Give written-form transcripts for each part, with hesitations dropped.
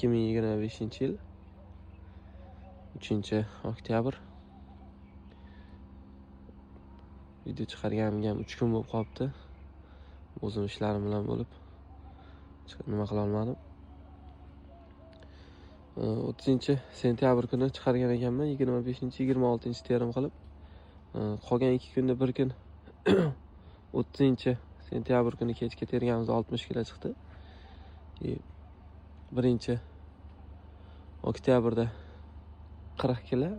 2025-yil 3-oktyabr. Video chiqarganimga ham 3 kun bo'lib qolibdi. O'zim ishlarim bilan bo'lib nima qila olmadim. 30-sentyabr kuni chiqargan ekanman, 25-26 terim qilib. Qolgan 2 kunda bir kun 30-sentyabr kuni kechga terganimiz 60 kilo chiqdi. 1-oktyabrda 40 kilo.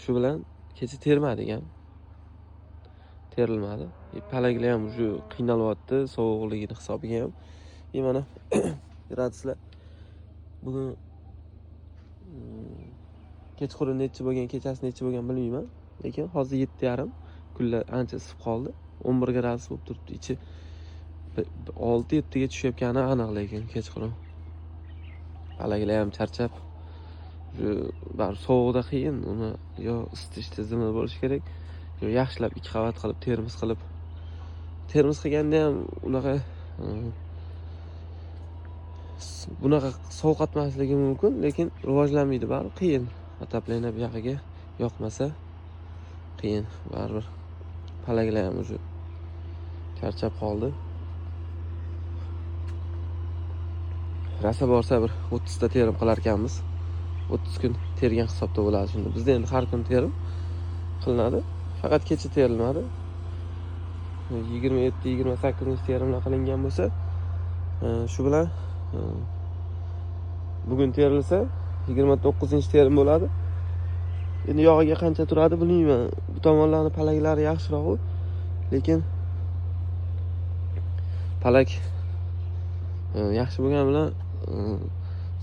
Shu bilan kecha termadik ham. Terilmadi. Palaklar ham shu qiynalyapti, sovuqligini hisobiga ham. Mana graduslar bugun kechqurun necha bo'lgan, kechasi necha bo'lgan bilmayman, lekin hozir 7:30. Kunlar ancha isib qoldi. 11 gradus bo'lib turibdi. Ichi 6-7 ga tushayotgani aniq, lekin kechqurun palaklar ham charchab, shu bar sovuqda qiyin, uni yo isitish tizimi bo'lishi kerak, yo yaxshilab 2 qavat qilib termiz qilganda ham bunaqa sovqatmasligi mumkin, lekin rivojlanmaydi, baribir qiyin. Otopleniya bu yoqiga yoqmasa qiyin, baribir. Palaklar ham shu charchab qoldi. Rasa borsa bir 30 ta terim qilar ekanmiz. 30 kun tergan hisobda bo'ladi shunda. Bizda endi har kun terim qilinadi. Faqat kecha terilmadi. 27-28 terimlar qilingan bo'lsa, shu bilan bugun terilsa 29-terim bo'ladi. Endi yog'iga qancha turadi bilmayman. Bu tomonlarning palaklari yaxshiroq, lekin palak yaxshi bo'lgan bilan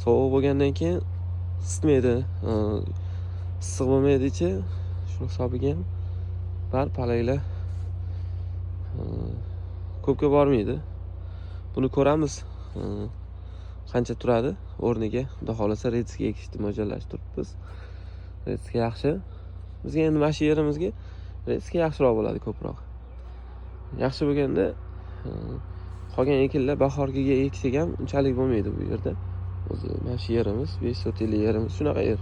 sovuq bo'lgandan keyin isitmaydi, issiq bo'lmaydi-chi. Shu hisobiga ham bar palaklar ko'pga bormaydi. Buni ko'ramiz. Qancha turadi o'rniga. Xudo xolasa retska ekishni mo'ljallashtiribmiz. Retska yaxshi. Bizga endi mana shu yerimizga retska yaxshiroq bo'ladi, ko'proq. Yaxshi bo'lganda qolgan ekinlar bahorgiga eksak ham unchalik bo'lmaydi bu yerda. O'zi mana shu yerimiz 5 sotili yerimiz shunaqa yer.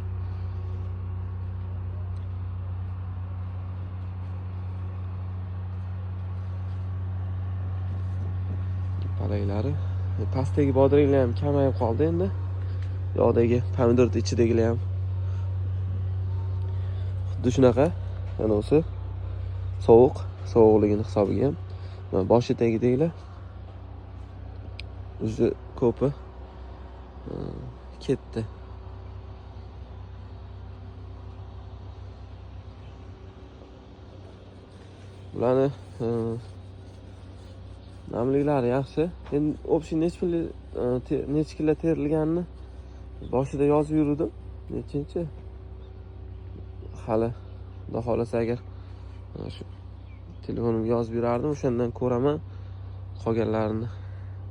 Palaklari pastdagi bodringlar ham kamayib qoldi endi. Yoqdagi pomidorning ichidagilar ham xuddi shunaqa. Mana o'si sovuqligini hisobiga ham. Mana boshidagideklar o'zi ko'pi ketdi. Bularni namliklari yaxshi. Endi общий necha kilo terilganini boshida yozib yurdim. Nechinchi? Hali xudo xolasa agar shu telefonimga yozib yurardim, o'shandan ko'raman. Qolganlarini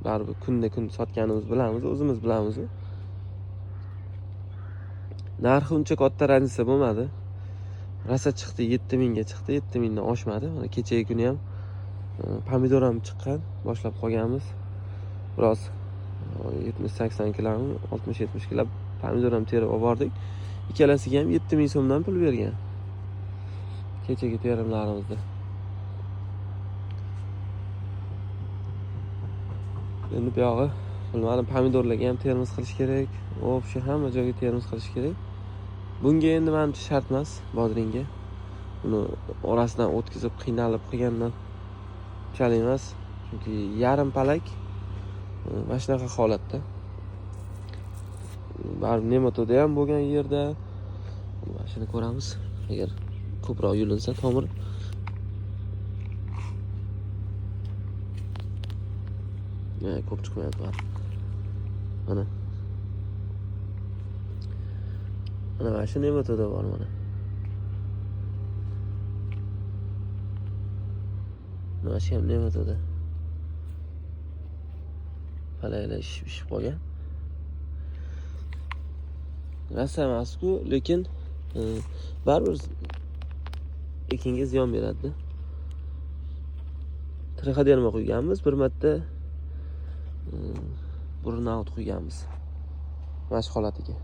baribir kun sotganimiz bilamiz, o'zimiz bilamiz. Narxi uncha katta razlika bo'lmadi. Rasa chiqdi, 7000 ga chiqdi, 7000 dan oshmadi. Mana kechagi kuni ham pomidor ham chiqqan, boshlab qolganmiz. Biroz 70-80 kilomi, 60-70 kilo pomidor ham terib olib bordik. Ikkalasiga ham 7000 so'mdan pul bergan. Kechagi terimlarimizda. Endi bu yog'i bilmadim, pomidorlarga ham termiz qilish kerak. O'sha hamma joyga termiz qilish kerak. Bunga endi menimcha shart emas, bodringga. Uni orasidan o'tkazib qiynalib qilgandan unchalik emas. Chunki yarim palak mana shunaqa holatda. Baribir nematoda ham bo'lgan yerda. Mana shuni ko'ramiz. Agar ko'proq yulinsa tomir ko'p chiqmayapti. Mana shu nematoda bor mana. Mana shu ham nematoda. Palaklar ishib qolgan. Rasa emas-ku, lekin baribir ekinga ziyon beradi. Trichoderma qo'yganmiz, bir marta burnout qo'yganmiz. mashg'ulotiga.